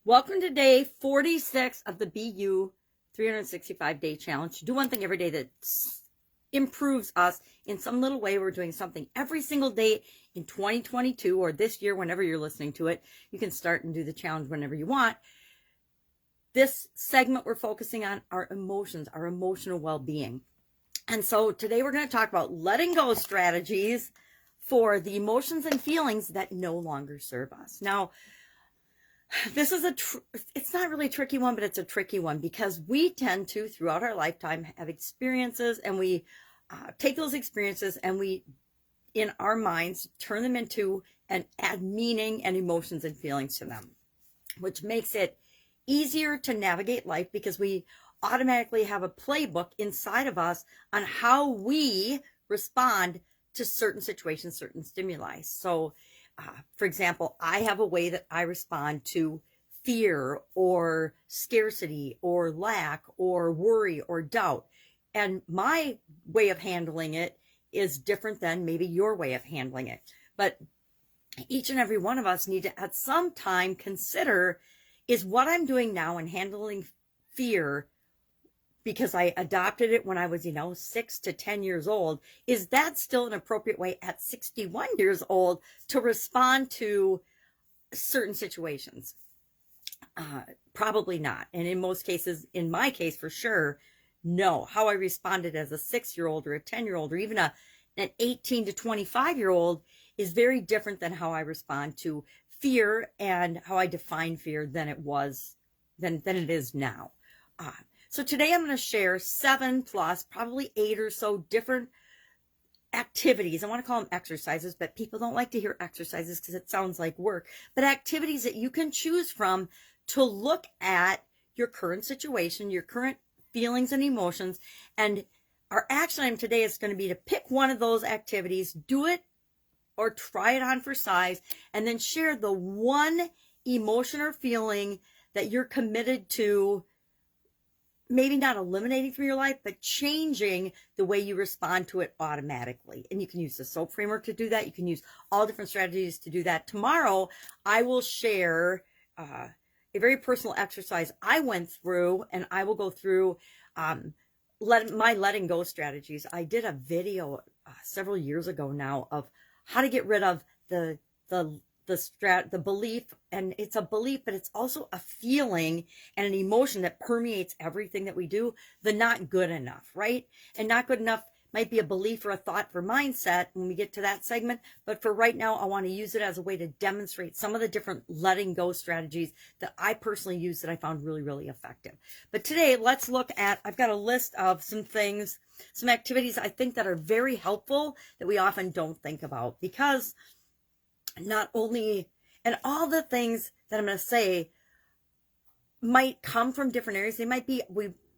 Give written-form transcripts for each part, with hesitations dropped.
Welcome to day 46 of the BU 365-day challenge. Do one thing every day that improves us in some little way. We're doing something every single day in 2022 or this year, whenever you're listening to it. You can start and do the challenge whenever you want. This segment, we're focusing on our emotions, our emotional well-being. And so today we're going to talk about letting go strategies for the emotions and feelings that no longer serve us. Now, this is it's not really a tricky one, but it's a tricky one because we tend to, throughout our lifetime, have experiences, and we take those experiences and we, in our minds, turn them into and add meaning and emotions and feelings to them, which makes it easier to navigate life because we automatically have a playbook inside of us on how we respond to certain situations, certain stimuli. So, for example, I have a way that I respond to fear or scarcity or lack or worry or doubt. And my way of handling it is different than maybe your way of handling it. But each and every one of us need to at some time consider, is what I'm doing now in handling fear, because I adopted it when I was, 6 to 10 years old, is that still an appropriate way at 61 years old to respond to certain situations? Probably not. And in most cases, in my case, for sure, no. How I responded as a 6-year-old or a 10-year-old or even an 18 to 25-year-old is very different than how I respond to fear and how I define fear than it is now. So today I'm going to share 7 plus, probably 8 or so different activities. I want to call them exercises, but people don't like to hear exercises because it sounds like work. But activities that you can choose from to look at your current situation, your current feelings and emotions. And our action item today is going to be to pick one of those activities, do it or try it on for size, and then share the one emotion or feeling that you're committed to, maybe not eliminating from your life, but changing the way you respond to it automatically. And you can use the SOAP framework to do that. You can use all different strategies to do that. Tomorrow, I will share a very personal exercise I went through, and I will go through my letting go strategies. I did a video several years ago now of how to get rid of the belief, and it's a belief, but it's also a feeling and an emotion that permeates everything that we do, the not good enough, right? And not good enough might be a belief or a thought for mindset when we get to that segment. But for right now, I want to use it as a way to demonstrate some of the different letting go strategies that I personally use that I found really, really effective. But today, let's look at, I've got a list of some things, some activities I think that are very helpful that we often don't think about, because not only, and all the things that I'm going to say might come from different areas. They might be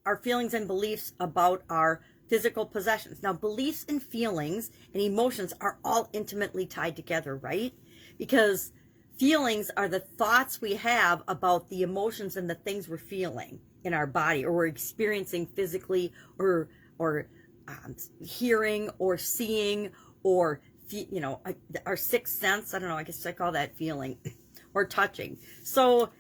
our feelings and beliefs about our physical possessions. Now, beliefs and feelings and emotions are all intimately tied together, right? Because feelings are the thoughts we have about the emotions and the things we're feeling in our body, or we're experiencing physically, or hearing or seeing, or our sixth sense. I don't know, I guess I call that feeling, or touching. So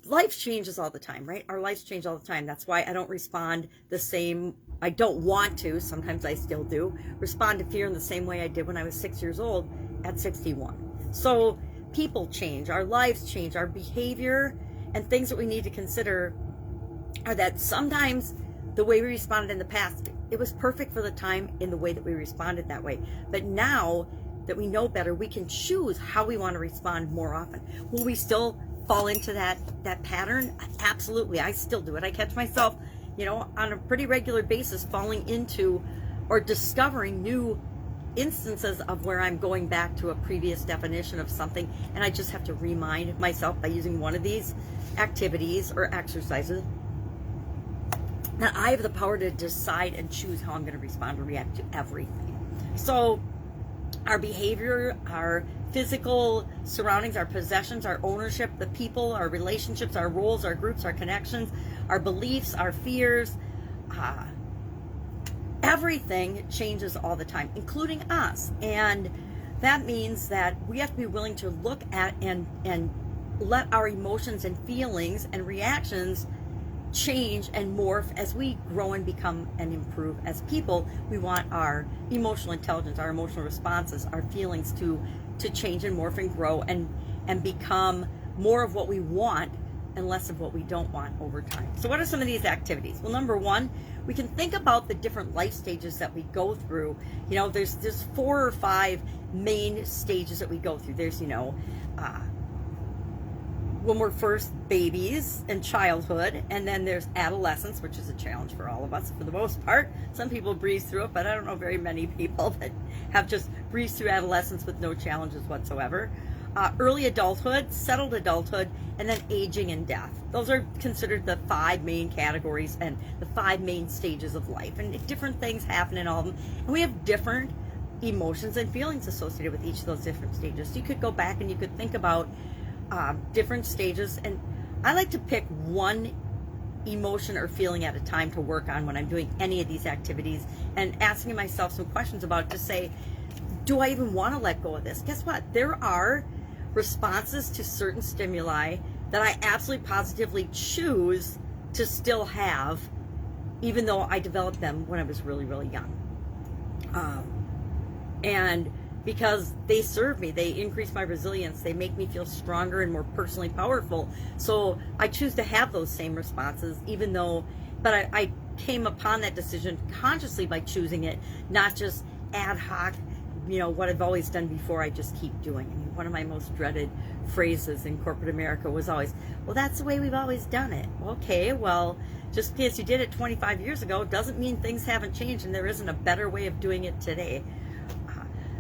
life changes all the time, right? Our lives change all the time. That's why I don't respond the same. I don't want to, sometimes I still do, respond to fear in the same way I did when I was 6 years old at 61. So people change, our lives change, our behavior, and things that we need to consider are that sometimes the way we responded in the past, it was perfect for the time in the way that we responded that way. But now that we know better, we can choose how we want to respond more often. Will we still fall into that pattern? Absolutely. I still do it. I catch myself, on a pretty regular basis falling into or discovering new instances of where I'm going back to a previous definition of something. And I just have to remind myself by using one of these activities or exercises that I have the power to decide and choose how I'm going to respond or react to everything. So our behavior, our physical surroundings, our possessions, our ownership, the people, our relationships, our roles, our groups, our connections, our beliefs, our fears, everything changes all the time, including us. And that means that we have to be willing to look at and let our emotions and feelings and reactions change and morph as we grow and become and improve as people. We want our emotional intelligence, our emotional responses, our feelings to change and morph and grow and become more of what we want and less of what we don't want over time. So what are some of these activities? Well, number one, we can think about the different life stages that we go through. You know, there's 4 or 5 main stages that we go through. There's, when we're first babies in childhood, and then there's adolescence, which is a challenge for all of us for the most part. Some people breeze through it, but I don't know very many people that have just breezed through adolescence with no challenges whatsoever. Early adulthood, settled adulthood, and then aging and death. Those are considered the 5 main categories and the 5 main stages of life. And different things happen in all of them. And we have different emotions and feelings associated with each of those different stages. So you could go back and you could think about different stages. And I like to pick one emotion or feeling at a time to work on when I'm doing any of these activities, and asking myself some questions about it to say, do I even want to let go of this? Guess what? There are responses to certain stimuli that I absolutely positively choose to still have, even though I developed them when I was really, really young. And because they serve me, they increase my resilience, they make me feel stronger and more personally powerful. So I choose to have those same responses, even though, but I came upon that decision consciously by choosing it, not just ad hoc, what I've always done before, I just keep doing. I mean, one of my most dreaded phrases in corporate America was always, well, that's the way we've always done it. Okay, well, just because you did it 25 years ago doesn't mean things haven't changed and there isn't a better way of doing it today.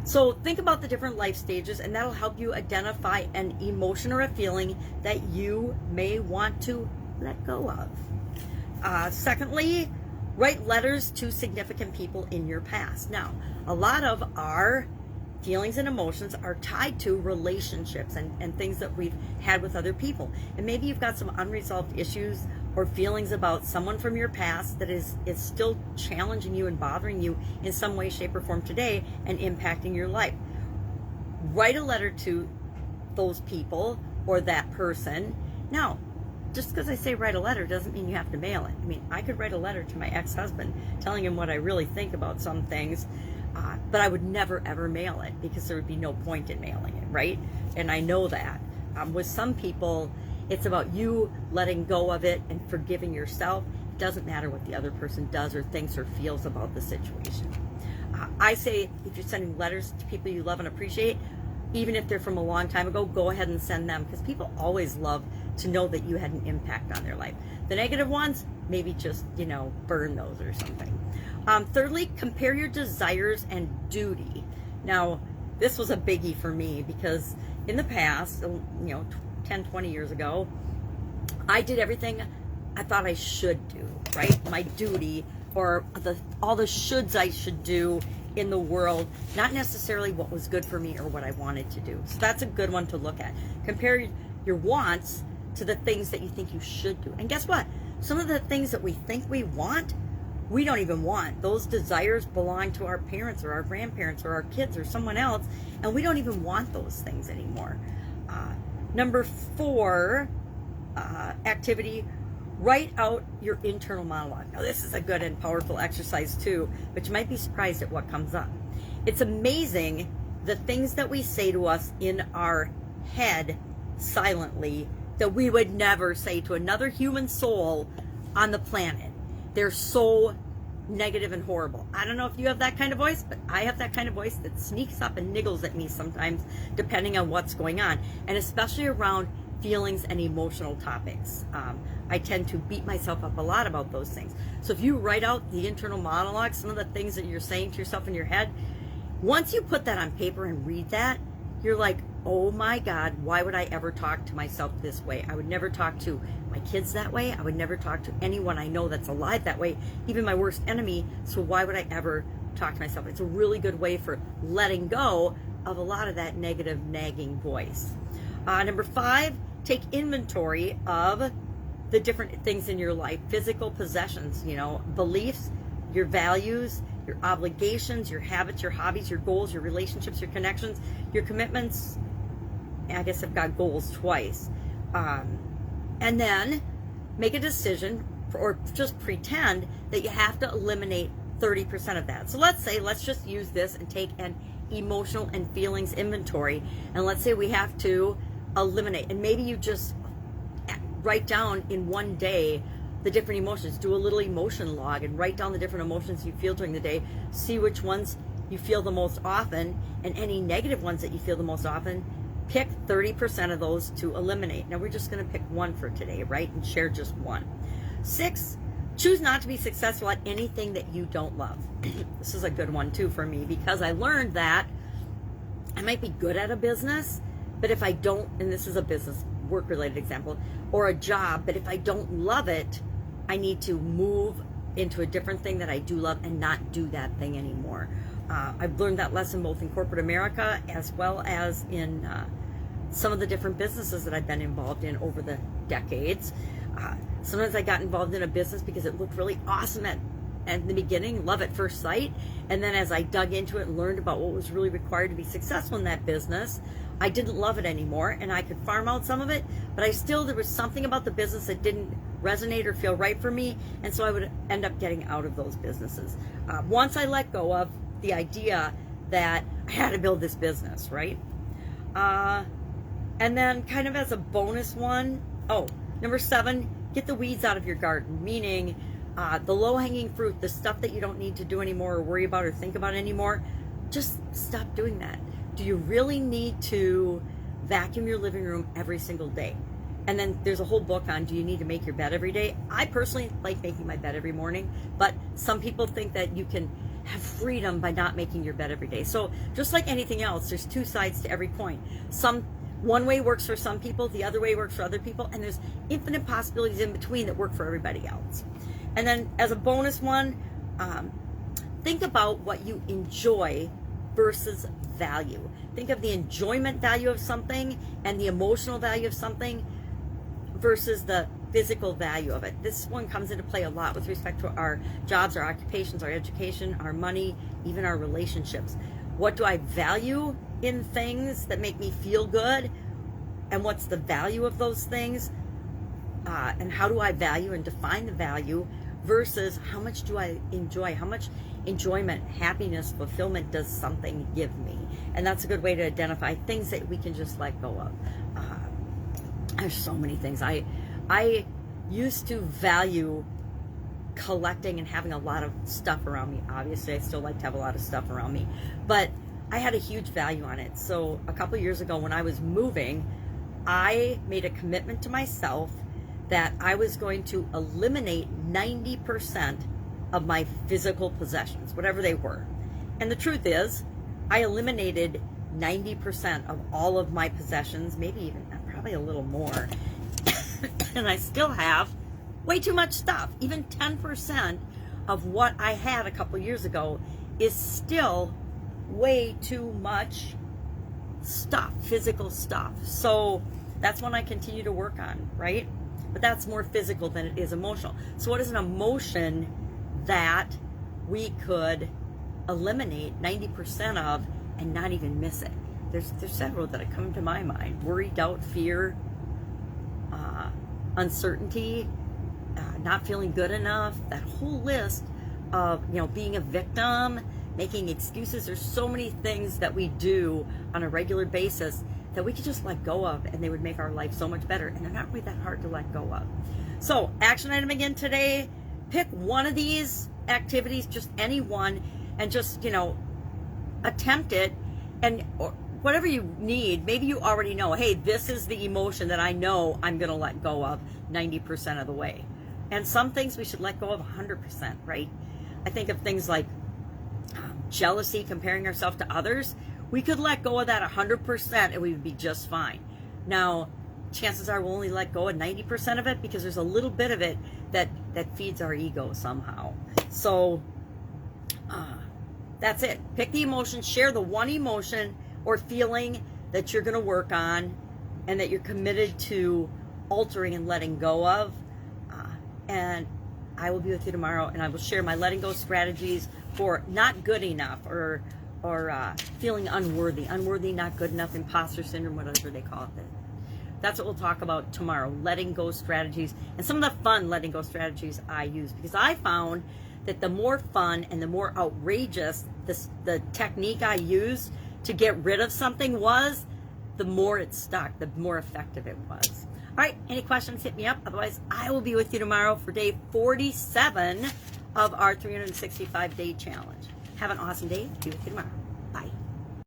So think about the different life stages, and that'll help you identify an emotion or a feeling that you may want to let go of. Secondly, write letters to significant people in your past. Now, a lot of our feelings and emotions are tied to relationships and things that we've had with other people. And maybe you've got some unresolved issues or feelings about someone from your past that is still challenging you and bothering you in some way, shape, or form today and impacting your life. Write a letter to those people or that person. Now, just because I say write a letter doesn't mean you have to mail it. I mean, I could write a letter to my ex-husband telling him what I really think about some things, but I would never, ever mail it because there would be no point in mailing it, right? And I know that. With some people, it's about you letting go of it and forgiving yourself. It doesn't matter what the other person does or thinks or feels about the situation. I say if you're sending letters to people you love and appreciate, even if they're from a long time ago, go ahead and send them, because people always love to know that you had an impact on their life. The negative ones, maybe just, burn those or something. Thirdly, compare your desires and duty. Now, this was a biggie for me because in the past, 10, 20 years ago, I did everything I thought I should do, right? My duty, or all the shoulds I should do in the world, not necessarily what was good for me or what I wanted to do. So that's a good one to look at. Compare your wants to the things that you think you should do. And guess what? Some of the things that we think we want, we don't even want. Those desires belong to our parents or our grandparents or our kids or someone else, and we don't even want those things anymore. Number 4 activity, write out your internal monologue. Now, this is a good and powerful exercise too, but you might be surprised at what comes up. It's amazing the things that we say to us in our head silently that we would never say to another human soul on the planet. They're so negative and horrible. I don't know if you have that kind of voice, but I have that kind of voice that sneaks up and niggles at me sometimes, depending on what's going on, and especially around feelings and emotional topics. I tend to beat myself up a lot about those things. So if you write out the internal monologue, some of the things that you're saying to yourself in your head, once you put that on paper and read that, you're like, oh my God, why would I ever talk to myself this way? I would never talk to my kids that way. I would never talk to anyone I know that's alive that way, even my worst enemy. So why would I ever talk to myself? It's a really good way for letting go of a lot of that negative, nagging voice. Number 5, take inventory of the different things in your life, physical possessions, beliefs, your values, your obligations, your habits, your hobbies, your goals, your relationships, your connections, your commitments. I guess I've got goals twice. And then make a decision, or just pretend that you have to eliminate 30% of that. So let's just use this and take an emotional and feelings inventory. And let's say we have to eliminate, and maybe you just write down in one day the different emotions. Do a little emotion log and write down the different emotions you feel during the day. See which ones you feel the most often, and any negative ones that you feel the most often, pick 30% of those to eliminate. Now we're just going to pick one for today, right? And share just one. 6, choose not to be successful at anything that you don't love. This is a good one too for me, because I learned that I might be good at a business, but if I don't, and this is a business work-related example, or a job, but if I don't love it, I need to move into a different thing that I do love and not do that thing anymore. I've learned that lesson both in corporate America as well as in some of the different businesses that I've been involved in over the decades. Sometimes I got involved in a business because it looked really awesome at the beginning, love at first sight, and then as I dug into it and learned about what was really required to be successful in that business, I didn't love it anymore, and I could farm out some of it, but there was something about the business that didn't resonate or feel right for me, and so I would end up getting out of those businesses. Once I let go of the idea that I had to build this business, right? And then kind of as a bonus one, number 7, get the weeds out of your garden, meaning the low-hanging fruit, the stuff that you don't need to do anymore or worry about or think about anymore, just stop doing that. Do you really need to vacuum your living room every single day? And then there's a whole book on, do you need to make your bed every day? I personally like making my bed every morning, but some people think that you can have freedom by not making your bed every day. So just like anything else, there's two sides to every coin. One way works for some people, the other way works for other people, and there's infinite possibilities in between that work for everybody else. And then as a bonus one, think about what you enjoy versus value. Think of the enjoyment value of something and the emotional value of something versus the physical value of it. This one comes into play a lot with respect to our jobs, our occupations, our education, our money, even our relationships. What do I value in things that make me feel good? And what's the value of those things? And how do I value and define the value versus how much do I enjoy? How much enjoyment, happiness, fulfillment does something give me? And that's a good way to identify things that we can just let go of. There's so many things. I used to value collecting and having a lot of stuff around me. Obviously, I still like to have a lot of stuff around me, but I had a huge value on it. So a couple years ago when I was moving, I made a commitment to myself that I was going to eliminate 90% of my physical possessions, whatever they were. And the truth is, I eliminated 90% of all of my possessions, maybe even probably a little more. And I still have way too much stuff. Even 10% of what I had a couple years ago is still way too much stuff, physical stuff. So that's one I continue to work on, right? But that's more physical than it is emotional. So what is an emotion that we could eliminate 90% of and not even miss it? There's several that have come to my mind. Worry, doubt, fear, uncertainty, not feeling good enough, that whole list of, being a victim, making excuses. There's so many things that we do on a regular basis that we could just let go of, and they would make our life so much better, and they're not really that hard to let go of. So action item again today, pick one of these activities, just any one, and just attempt it. And whatever you need, maybe you already know, hey, this is the emotion that I know I'm going to let go of 90% of the way. And some things we should let go of 100%, right? I think of things like jealousy, comparing ourselves to others. We could let go of that 100% and we would be just fine. Now, chances are we'll only let go of 90% of it because there's a little bit of it that feeds our ego somehow. So that's it. Pick the emotion, share the one emotion or feeling that you're going to work on and that you're committed to altering and letting go of. And I will be with you tomorrow, and I will share my letting go strategies for not good enough or feeling unworthy, not good enough, imposter syndrome, whatever they call it. That's what we'll talk about tomorrow, letting go strategies, and some of the fun letting go strategies I use, because I found that the more fun and the more outrageous the technique I used to get rid of something was, the more it stuck, the more effective it was. All right, any questions, hit me up. Otherwise, I will be with you tomorrow for day 47 of our 365-day challenge. Have an awesome day. Be with you tomorrow.